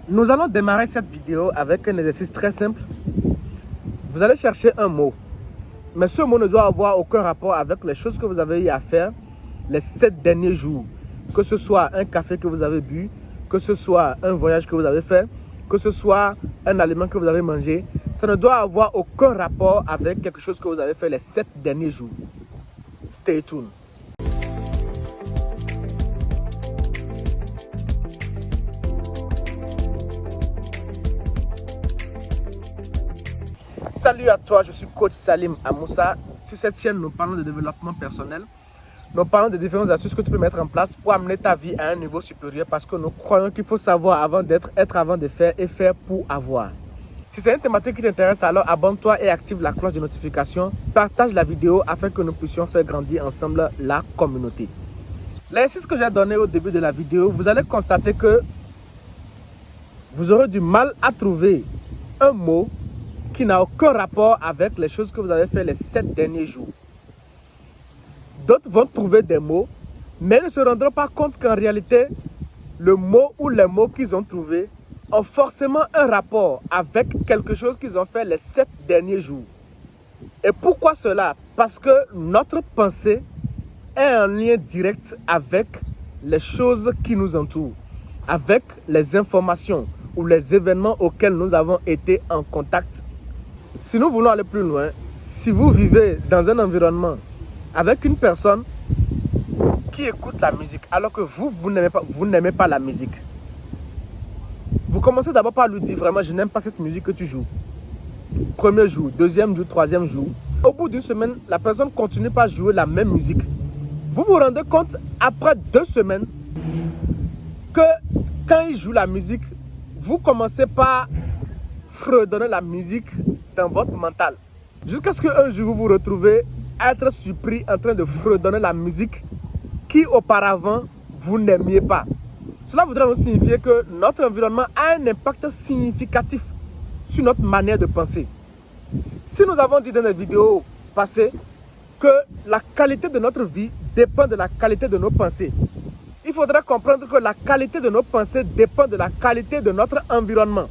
Nous allons démarrer cette vidéo avec un exercice très simple. Vous allez chercher un mot. Mais ce mot ne doit avoir aucun rapport avec les choses que vous avez eu à faire les 7 derniers jours. Que ce soit un café que vous avez bu, que ce soit un voyage que vous avez fait, que ce soit un aliment que vous avez mangé. Ça ne doit avoir aucun rapport avec quelque chose que vous avez fait les 7 derniers jours. Stay tuned. Salut à toi, je suis coach Salim Amoussa. Sur cette chaîne, nous parlons de développement personnel. Nous parlons de différentes astuces que tu peux mettre en place pour amener ta vie à un niveau supérieur parce que nous croyons qu'il faut savoir avant d'être, être avant de faire et faire pour avoir. Si c'est une thématique qui t'intéresse, alors abonne-toi et active la cloche de notification. Partage la vidéo afin que nous puissions faire grandir ensemble la communauté. L'exercice que j'ai donné au début de la vidéo, vous allez constater que vous aurez du mal à trouver un mot qui n'a aucun rapport avec les choses que vous avez fait les 7 derniers jours. D'autres vont trouver des mots, mais ne se rendront pas compte qu'en réalité, le mot ou les mots qu'ils ont trouvés ont forcément un rapport avec quelque chose qu'ils ont fait les 7 derniers jours. Et pourquoi cela? Parce que notre pensée est en lien direct avec les choses qui nous entourent, avec les informations ou les événements auxquels nous avons été en contact. Si nous voulons aller plus loin, si vous vivez dans un environnement avec une personne qui écoute la musique alors que vous n'aimez pas la musique, vous commencez d'abord par lui dire vraiment je n'aime pas cette musique que tu joues. Premier jour, deuxième jour, troisième jour. Au bout d'une semaine, la personne continue par jouer la même musique. Vous vous rendez compte après 2 semaines que quand il joue la musique, vous commencez par fredonner la musique dans votre mental. Jusqu'à ce qu'un jour vous vous retrouvez à être surpris en train de fredonner la musique qui auparavant vous n'aimiez pas. Cela voudrait donc signifier que notre environnement a un impact significatif sur notre manière de penser. Si nous avons dit dans les vidéos passées que la qualité de notre vie dépend de la qualité de nos pensées, il faudra comprendre que la qualité de nos pensées dépend de la qualité de notre environnement.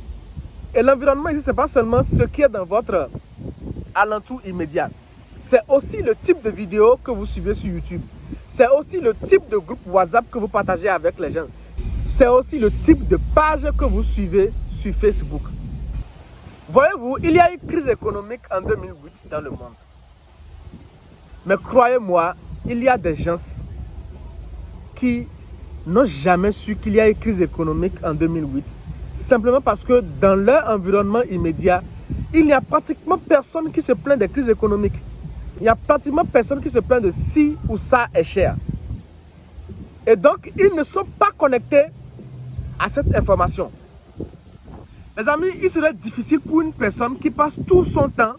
Et l'environnement ici, ce n'est pas seulement ce qui est dans votre alentour immédiat. C'est aussi le type de vidéo que vous suivez sur YouTube. C'est aussi le type de groupe WhatsApp que vous partagez avec les gens. C'est aussi le type de page que vous suivez sur Facebook. Voyez-vous, il y a eu une crise économique en 2008 dans le monde. Mais croyez-moi, il y a des gens qui n'ont jamais su qu'il y a eu une crise économique en 2008. Simplement parce que dans leur environnement immédiat, il n'y a pratiquement personne qui se plaint des crises économiques. Il n'y a pratiquement personne qui se plaint de si ou ça est cher. Et donc, ils ne sont pas connectés à cette information. Les amis, il serait difficile pour une personne qui passe tout son temps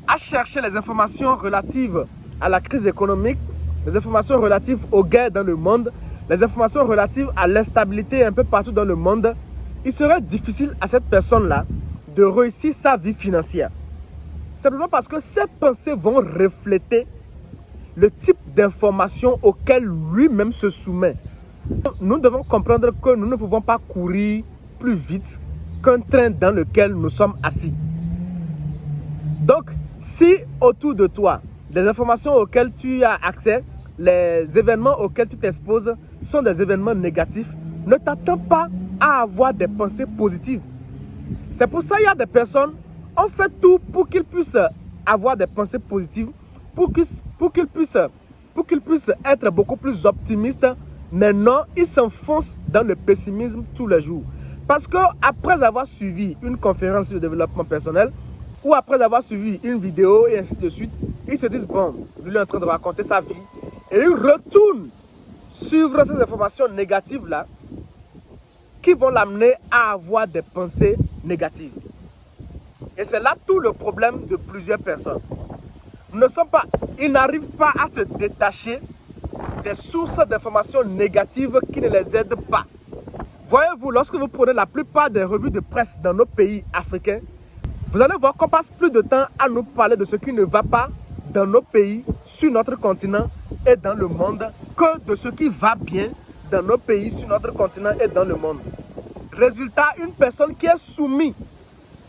à chercher les informations relatives à la crise économique, les informations relatives aux guerres dans le monde, les informations relatives à l'instabilité un peu partout dans le monde. Il serait difficile à cette personne-là de réussir sa vie financière. Simplement parce que ses pensées vont refléter le type d'informations auxquelles lui-même se soumet. Nous devons comprendre que nous ne pouvons pas courir plus vite qu'un train dans lequel nous sommes assis. Donc, si autour de toi, les informations auxquelles tu as accès, les événements auxquels tu t'exposes sont des événements négatifs, ne t'attends pas à avoir des pensées positives. C'est pour ça qu'il y a des personnes, on fait tout pour qu'ils puissent avoir des pensées positives, pour qu'ils puissent être beaucoup plus optimistes, mais non, ils s'enfoncent dans le pessimisme tous les jours. Parce qu'après avoir suivi une conférence sur le développement personnel, ou après avoir suivi une vidéo et ainsi de suite, ils se disent, bon, lui est en train de raconter sa vie, et ils retournent suivre ces informations négatives-là qui vont l'amener à avoir des pensées négatives. Et c'est là tout le problème de plusieurs personnes. Ils n'arrivent pas à se détacher des sources d'informations négatives qui ne les aident pas. Voyez-vous, lorsque vous prenez la plupart des revues de presse dans nos pays africains, vous allez voir qu'on passe plus de temps à nous parler de ce qui ne va pas dans nos pays, sur notre continent et dans le monde, que de ce qui va bien dans nos pays, sur notre continent et dans le monde. Résultat, une personne qui est soumise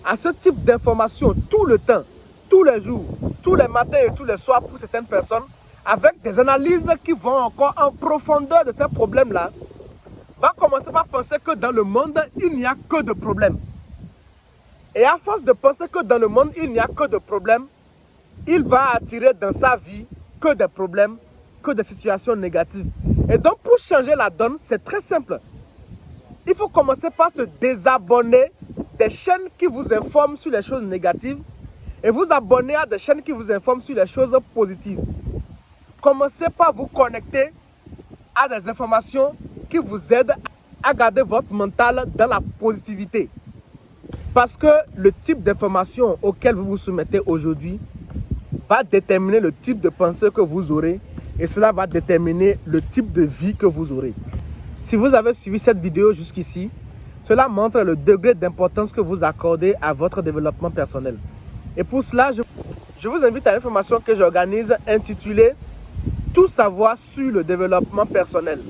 à ce type d'information tout le temps, tous les jours, tous les matins et tous les soirs pour certaines personnes, avec des analyses qui vont encore en profondeur de ces problèmes-là, va commencer par penser que dans le monde, il n'y a que de problèmes. Et à force de penser que dans le monde, il n'y a que de problèmes, il va attirer dans sa vie que des problèmes, que des situations négatives. Et donc, pour changer la donne, c'est très simple. Il faut commencer par se désabonner des chaînes qui vous informent sur les choses négatives et vous abonner à des chaînes qui vous informent sur les choses positives. Commencez par vous connecter à des informations qui vous aident à garder votre mental dans la positivité. Parce que le type d'information auquel vous vous soumettez aujourd'hui va déterminer le type de pensée que vous aurez et cela va déterminer le type de vie que vous aurez. Si vous avez suivi cette vidéo jusqu'ici, cela montre le degré d'importance que vous accordez à votre développement personnel. Et pour cela, je vous invite à une formation que j'organise intitulée « Tout savoir sur le développement personnel ».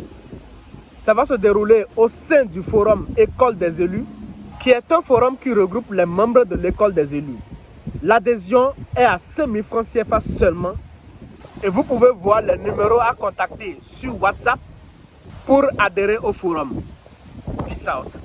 Ça va se dérouler au sein du forum École des élus, qui est un forum qui regroupe les membres de l'École des élus. L'adhésion est à 5 000 francs CFA seulement et vous pouvez voir les numéros à contacter sur WhatsApp pour adhérer au forum. Peace out.